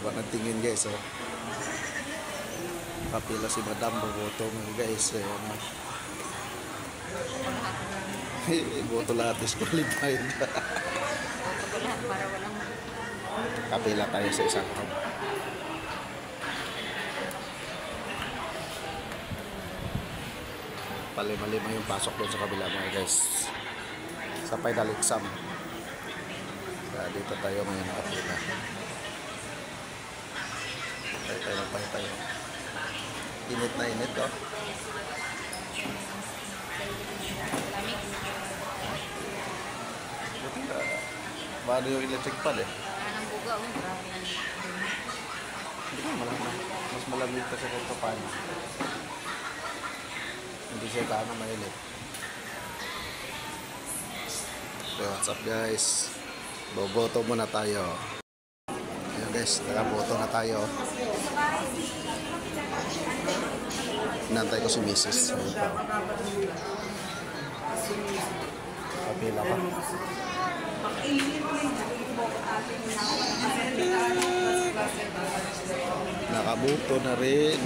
Haba ng tingin guys, oh. Kapila si Madam, boboto nga guys. Ano. Boto lahat disqualified. Boto lahat para walang Kapila tayo sa isang room. Palima-lima yung pasok doon sa kabila mga guys. Sa final exam. Dito tayo ngayon nakapila. Tayo. Init na init, oh. lamig. Buti na. Bago yung electric pan eh. Anong buga, grabe yan. Hindi ka malamig. Mas malamig kasi kahit pa paano. Hindi siya kaano mainit. So what's up guys? Boboto muna tayo. Ayan guys, nakaboto na tayo. Nantay ko si Mrs. Ayun pa. Kapila pa. Nakaboto na rin.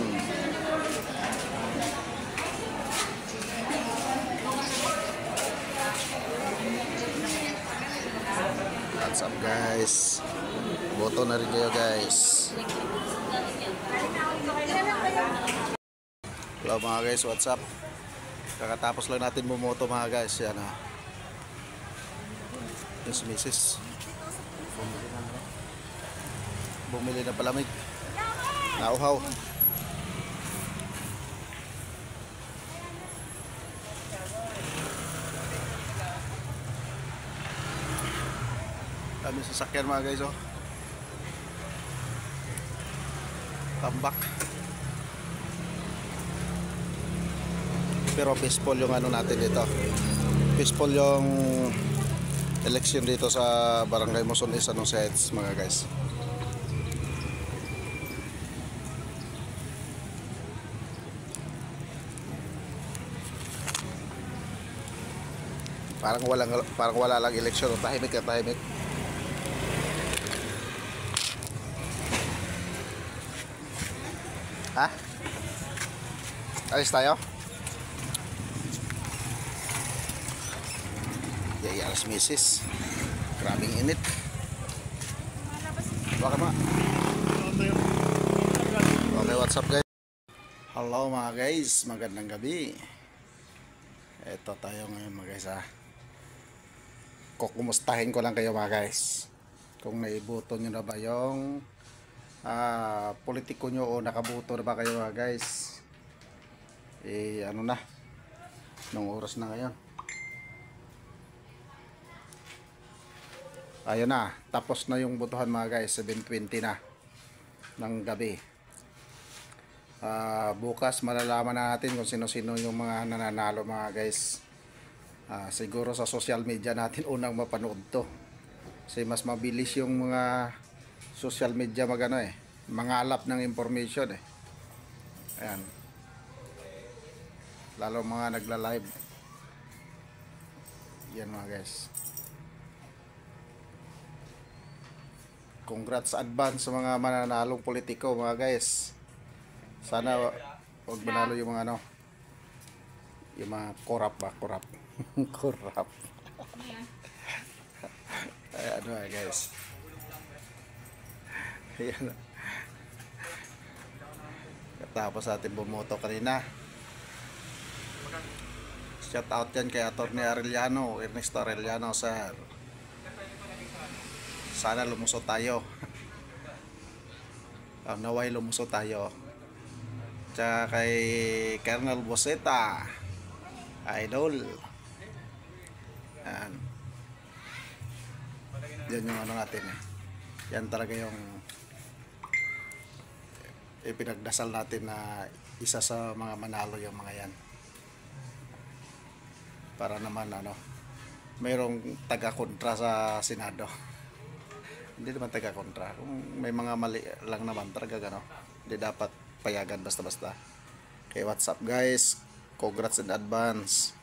What's up guys? Boto na rin kayo guys. Hello mga guys, what's up? Kakatapos lang natin bumoto mga guys. Yan ha. Yes, Mrs. Bumili na palamig. Nauhaw. Kami sasakyan mga guys, oh. Tambak. Pero peaceful yung ano natin dito. Peaceful yung election dito sa Barangay Musones, anong sites mga guys. Parang wala lang eleksyon, tahimik ka tahimik. Ha? Alis tayo? Alas misis. Grabing init. Bakit mga? Okay, what's up guys? Hello mga guys, magandang gabi. Ito tayo ngayon mga guys ha. Kukumustahin ko lang kayo mga guys. Kung naiboto nyo na ba yung politiko nyo o nakaboto na ba kayo mga guys. Ano na, nung oras na ngayon. Ayun na, tapos na yung botohan mga guys, 7:20 na ng gabi. Bukas malalaman na natin kung sino-sino yung mga nananalo mga guys. Siguro sa social media natin unang mapanood to. Kasi mas mabilis yung mga social media magano eh, mangalap ng information eh. Ayan. Lalo mga nagla-live. Yan mga guys. Congrats advance sa mga mananalong politiko mga guys. Sana wag manalo yung mga ano, yung mga korap ba, korap. Korap. Ay, ano guys. Ayan. Tapos atin bumoto kanina. Shout out yan kay Atty. Arellano, Ernesto Arellano sir. Sana lumusot tayo. Naway lumusot tayo. Tsaka kay Colonel Boseta, idol. Yan yung ano natin eh. Yan talaga yung ipinagdasal natin na isa sa mga manalo yung mga yan. Para naman ano, mayroong taga-kontra sa Senado. Hindi naman taga-kontra. Kung may mga mali lang naman talaga gano, hindi dapat payagan basta-basta. Okay, what's up guys? Congrats in advance.